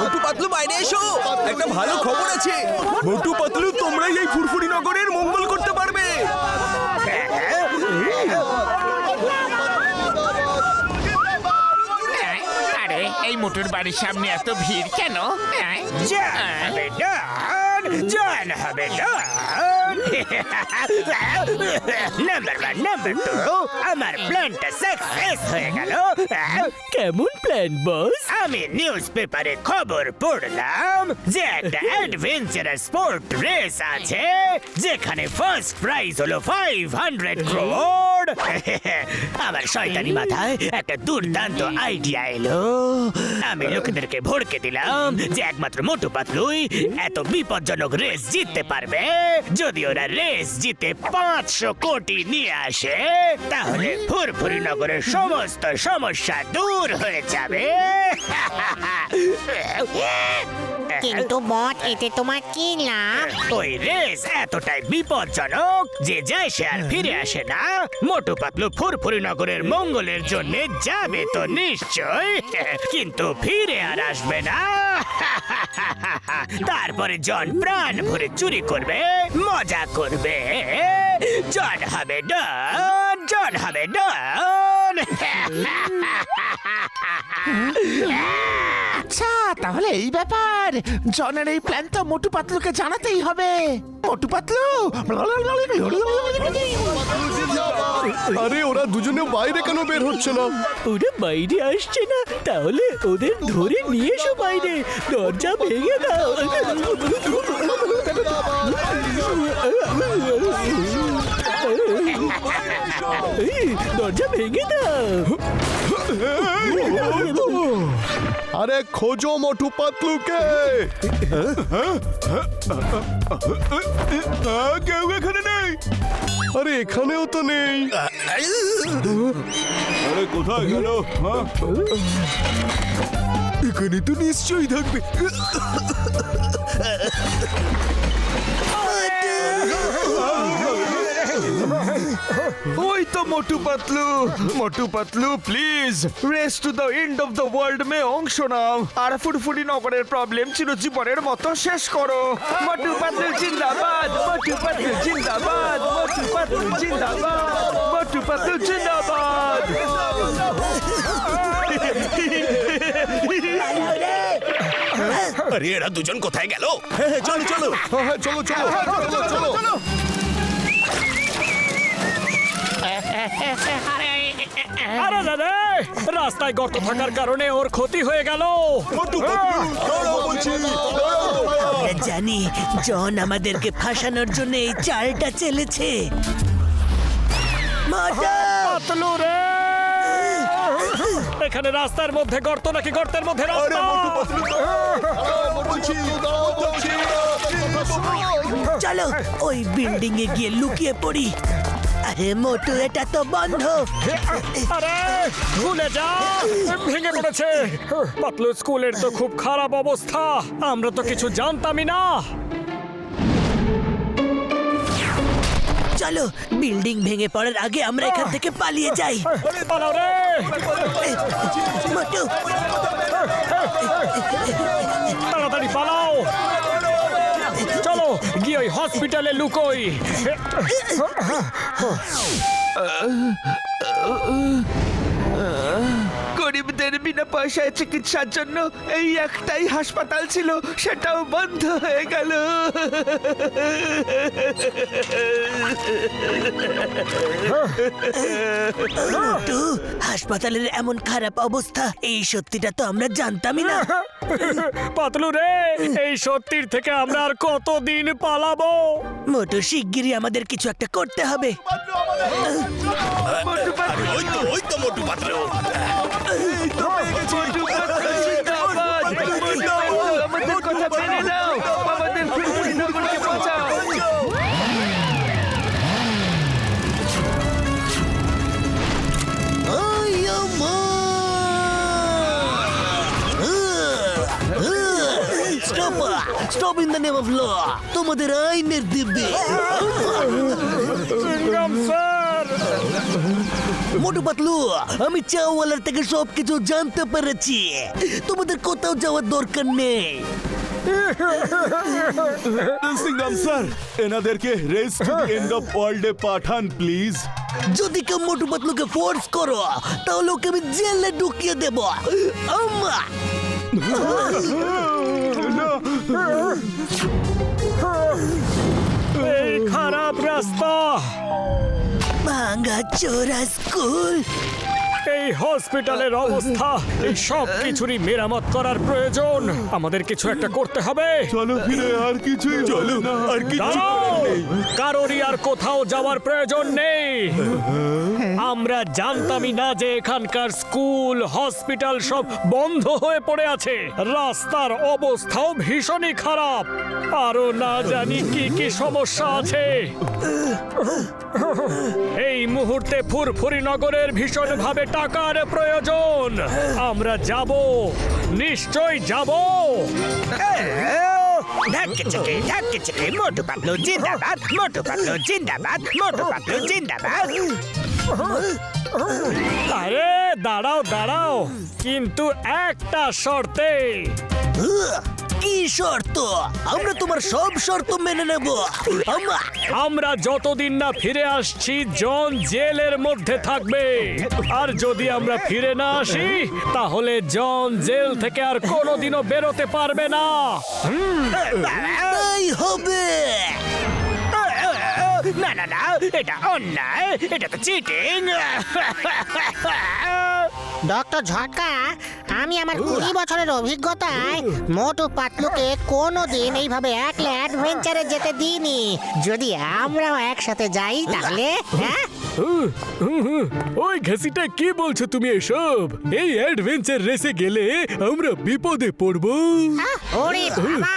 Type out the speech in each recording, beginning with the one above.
মোটু পাতলু বাইরে এসো, একটা ভালো খবর আছে। মোটু পাতলু, তোমরাই এই ফুরফুরি নগরের মঙ্গল করতে পারবে। আরে এই মোটর বাড়ির সামনে এত ভিড় কেন? জান হবে নাম্বার ওয়ান নাম্বার টু আমার প্ল্যানটা সাকসেস হয়ে গেল। কেমন প্ল্যান বস? আমি নিউজ পেপারে খবর পড়লাম যে একটা অ্যাডভেঞ্চারাস স্পোর্ট রেস আছে যেখানে ফার্স্ট প্রাইজ হলো 500 crore। আমার শয়তানি মাথায় একটা দুর্দান্ত আইডিয়া এলো। আমি লোকেদেরকে ভড়কে দিলাম যে একমাত্র মোটু পাতলুই এত বিপজ্জনক রেস জিততে পারবে। যদি ওরা রেস জিতে 500 কোটি নিয়ে আসে তাহলে ফুরফুরি নগরের সমস্ত সমস্যা দূর হয়ে যাবে। কিন্তু বট, এতে তোমার কি লাভ? ওই রেস এতটাই বিপজ্জনক যে যায় সে আর ফিরে আসে না। মোটু পাতলু ফুরফুরি নগরের মঙ্গলের জন্য যাবে তো নিশ্চয়, কিন্তু ফিরে আর আসবে না। তারপরে জন প্রাণ ভরে চুরি করবে, মজা করবে। জন হবে ডন, জন হবে ডন। আচ্ছা, তাহলে এই ব্যাপার। জনের এই প্ল্যান তো মোটু পাতলুকে জানাতেই হবে। মোটু পাতলু, আরে ওরা দুজনে বাইরে কেন বের হচ্ছে না? ওরা বাইরে আসছে না, তাহলে ওদের ধরে নিয়ে এসো বাইরে। দরজা ভেঙে দাও। এই, দরজা ভেঙে দাও। আরে খোঁজো মোটু পাতলুকে। কেউ এখানে নেই। আরে এখানেও তো নেই। আরে কোথায় গেল? এখানে তো নিশ্চয়ই থাকবে। ওই তো Motu Patlu. Motu Patlu please, race to the end of the world মে অংশ নাও আর ফুরফুরি নগরের প্রবলেম চিরজীবনের মতো শেষ করো। মোটু পাতলু জিন্দাবাদ, মোটু পাতলু জিন্দাবাদ, মোটু পাতলু জিন্দাবাদ, মোটু পাতলু জিন্দাবাদ। আরে এরা দুজন কোথায় গেল? চলো চলো চলো চলো চলো চলো। আরে দাদা, রাস্তায় গর্ত থাকার কারণে ওর ক্ষতি হয়ে গেল। মোটু পাতলু দাঁড়াও বলছি, আমরা জানি জন আমাদেরকে ফাঁসানোর জন্য এই চালটা চেলেছে। পাতলু রে, এখানে রাস্তার মধ্যে গর্ত নাকি গর্তের মধ্যে রাস্তা? চলো ওই বিল্ডিং এ গিয়ে লুকিয়ে পড়ি। আরে মোটু, এটা তো বন্ধ। আরে ভুলে যা, ভেঙে পড়েছে। পাতলু স্কুলের তো খুব খারাপ অবস্থা, আমরা তো কিছু জানতামই না। চলো বিল্ডিং ভেঙে পড়ার আগে আমরা এখান থেকে পালিয়ে যাই। পালাও রে। মোটু, তাড়াতাড়ি পালাও। চলো গিয়ে ওই হসপিটালে লুকোই। গরিবদের বিনা পয়সায় চিকিৎসার জন্য এই একটাই হাসপাতাল ছিল, সেটাও বন্ধ হয়ে গেল। মোটু, হাসপাতালের এমন খারাপ অবস্থা, এই সত্যিটা তো আমরা জানতামই না। পাতলু রে, এই সত্যির থেকে আমরা আর কতদিন পালাবো? মোটু, শিগগিরই আমাদের কিছু একটা করতে হবে। আরে ওই তো মোটু পাতলু। আমাদের কথা মেনে নাও, আমাদের ফুরফুরি নগরকে বাঁচাও। Stop in the name of law! তোমাদের আইনের দিব্যি। সিঙ্গাম স্যার, মোটু পাতলু, আমি চাওয়ালার থেকে সবকিছু জানতে পেরেছি। তোমাদের কোথাও যাওয়ার দরকার নেই। সিংগাম স্যার, এনাদেরকে race to the end of ওয়ার্ল্ডে পাঠান প্লিজ। যদি কেউ মোটু পাতলুকে ফোর্স করো তাহলে ওকে আমি জেলে ঢুকিয়ে দেব। আম্মা! এই খারাপ রাস্তা, ভাঙা চোরা স্কুল। এই হসপিটালের অবস্থা, এই সব কিছুরই মেরামত করার প্রয়োজন। আমাদের কিছু একটা করতে হবে। চলো ফিরে, আর কিছুই চলো না, আর কিছু দাঁড়াও! কারোরই আর কোথাও যাওয়ার প্রয়োজন নেই। আমরা জানতামই না যে এখানকার স্কুল, হসপিটাল সব বন্ধ হয়ে পড়ে আছে। রাস্তার অবস্থাও ভীষণই খারাপ। আরো না জানি কি কি সমস্যা আছে। এই মুহূর্তে ফুরফুরি নগরের ভীষণভাবে টাকার প্রয়োজন। আমরা যাব, নিশ্চয় যাব। ধাক্কে চকে মোটু পাতলু জিন্দাবাদ, মোটু পাতলু জিন্দাবাদ, মোটু পাতলু জিন্দাবাদ। আরে দাঁড়াও দাঁড়াও, কিন্তু একটা শর্তে। কি শর্ত? আমরা তোমার সব শর্ত মেনে নেব। আম্মা! আমরা যতদিন না ফিরে আসছি জন জেলের মধ্যে থাকবে। আর যদি আমরা ফিরে না আসি তাহলে জন জেল থেকে আর কোনোদিনও বেরোতে পারবে না। তাই হবে। না না না, এটা অন্যায়, এটা তো চিটিং। ডক্টর ঝটকা, আমি আমার 20 বছরের অভিজ্ঞতায় মোটু পাতলুকে কোনোদিন এইভাবে একলা অ্যাডভেঞ্চারে যেতে দিইনি। যদি আমরাও একসাথে যাই তাহলে, হ্যাঁ? ওই ঘাসিটা কি বলছো তুমি এসব? এই অ্যাডভেঞ্চার রেসে গেলে আমরা বিপদে পড়বো। ওরে বাবা,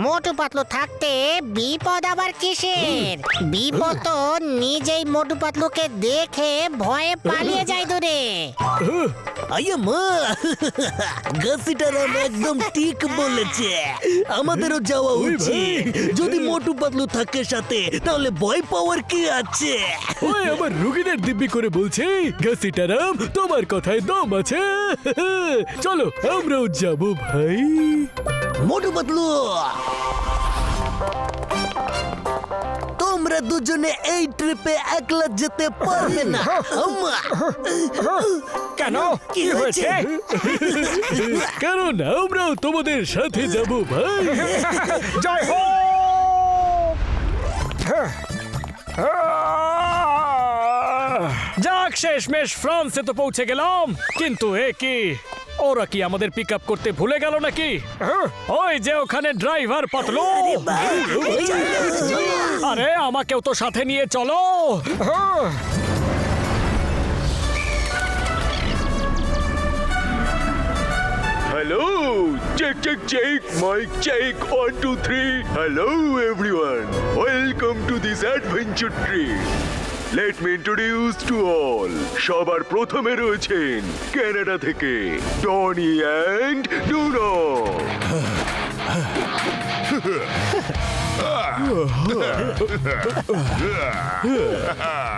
মোটু পাতলু থাকতে বিপদ আবার কিসের? বিপদ তো নিজেই মোটু পাতলুকে দেখে ভয়ে পালিয়ে যায় দূরে। আইয়া মা, গাছিটারাম একদম ঠিক বলেছে। আমাদেরও যাওয়া উচিত। যদি মোটু পাতলু থাকে সাথে তাহলে ভয় পাওয়ার কি আছে? ওই আমার রুগীদের দিব্যি করে বলছে, ঘাসিটারাম তোমার কথায় দম আছে। চলো আমরাও যাবো ভাই। মোটু পাতলু, তোমরা দুজনে এই ট্রিপে একলা যেতে পারবে না। আম্মা! কেন কি হয়েছে? কারণ আমরাও তোমাদের সাথে যাব ভাই। জয় হো। যাক, শেষমেশ ফ্রান্সে তো পৌঁছে গেলাম। কিন্তু এ কি, ওরা কি আমাদের পিক আপ করতে ভুলে গেল নাকি? ওই যে ওখানে ড্রাইভার পাতলু। আরে আমাকেও তো সাথে নিয়ে চলো। Hello, check, mic check, 1 2 3. Hello everyone, welcome to this adventure trip. Let me introduce to all. সবার প্রথমে রয়েছেন কানাডা থেকে টনি অ্যান্ড ডুনো।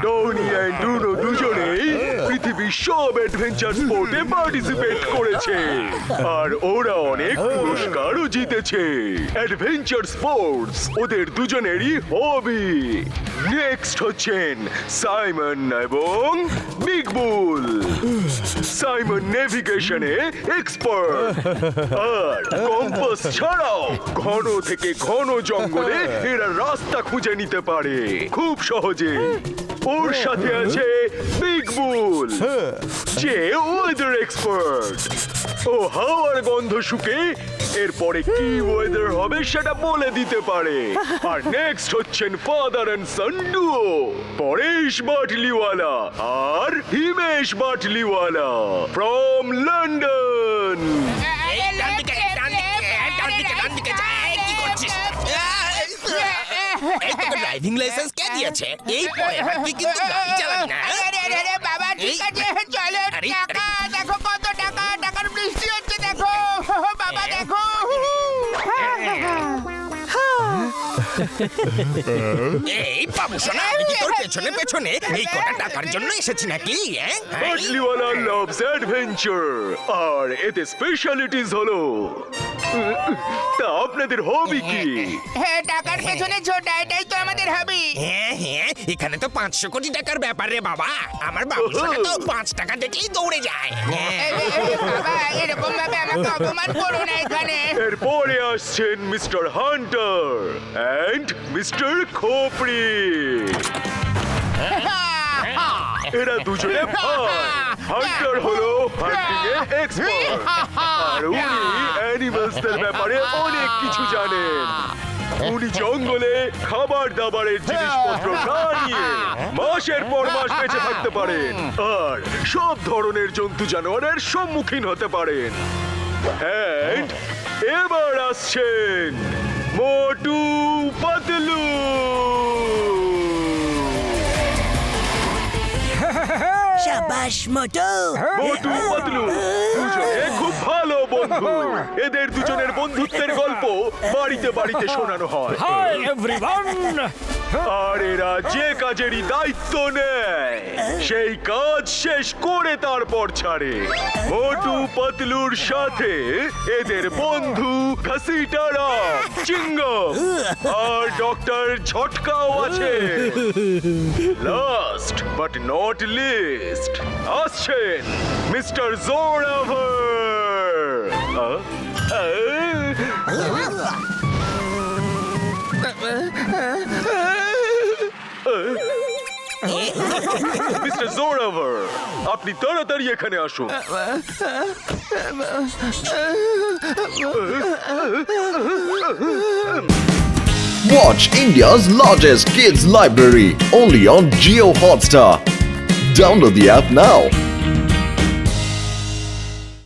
টনি অ্যান্ড ডুনো দুজনেই পৃথিবীর সব অ্যাডভেঞ্চার স্পোর্টে পার্টিসিপেট করেছে আর ওরা অনেক পুরস্কারও জিতেছে। অ্যাডভেঞ্চার স্পোর্টস ওদের দুজনেরই হবি। নেক্সট হচ্ছেন সাইমন এবং বিগ বুল। সাইমন নেভিগেশনে এক্সপার্ট আর কম্পাস ছাড়াও ঘন থেকে ঘন জঙ্গলে এরা রাস্তা খুঁজে নিতে পারে খুব সহজে। ওর সাথে আছে বিগ বুল, যে ওয়েদার এক্সপার্ট। ও হাওয়ার গন্ধ শুকে এরপরে কি ওয়েদার হবে সেটা বলে দিতে পারে। আর নেক্সট হচ্ছেন father and son duo, Paresh Batliwala আর Himesh Batliwala from London. Driving licence কে দিয়েছে? এই পরে তুই কিন্তু গাড়ি চালাবি না। বাবা ঠিক আছে, চলো। টাকা দেখো, কত টাকা, টাকার বৃষ্টি হচ্ছে দেখো। বাবা দেখো। এই বাবু সোনা আমি কি তোর পেছনে পেছনে এই কটা টাকার জন্য এসেছি নাকি বাটলিওয়ালা লাভস অ্যাডভেঞ্চার আর এতে স্পেশালিটিস হলো তা আপনাদের হবি কি? হ্যাঁ টাকার পেছনে ছোটা এটাই তো আমাদের হবি। হ্যাঁ হ্যাঁ এখানে তো 500 কোটি টাকার ব্যাপার রে বাবা। আমার বাবু সোনা তো 5 টাকা দেখলেই দৌড়ে যায়। বাবা এরকম ভাবে আমাকে অপমান করো না এখানে। এরপরে আসছেন মিস্টার হান্টার এন্ড মিস্টার খোপড়ি। এরা দুজনে ভাই। হান্টার হলো হান্টিং এ এক্সপার্ট আর উনি অ্যানিমালসদের ব্যাপারে অনেক কিছু জানেন। উনি জঙ্গলে খাবার দাবারের জিনিসপত্র না নিয়ে মাসের পর মাস বেঁচে থাকতে পারেন আর সব ধরনের জন্তু জানোয়ারের সম্মুখীন হতে পারেন। And এবার আসছেন মোটু পাতলু। শাবাশ মোটু। মোটু পাতলু দুজনে খুব ভালো বন্ধু। এদের দুজনের বন্ধুত্বের গল্প বাড়িতে বাড়িতে শোনানো হয়। Hi everyone. আর এরা যে কাজেরই দায়িত্ব নেয় সেই কাজ শেষ করে তারপর ছাড়ে। মোটু পাতলুর সাথে এদের বন্ধু ঘসিটারা চিঙ্গম আর ডক্টর ঝটকাও আছে। লাস্ট বাট নট লিস্ট আসছেন মিস্টার জোরাভার। মিস্টার জোরাভার আপনি তাড়াতাড়ি এখানে আসুন। Watch India's largest kids library only on Jio Hotstar. Download the app now.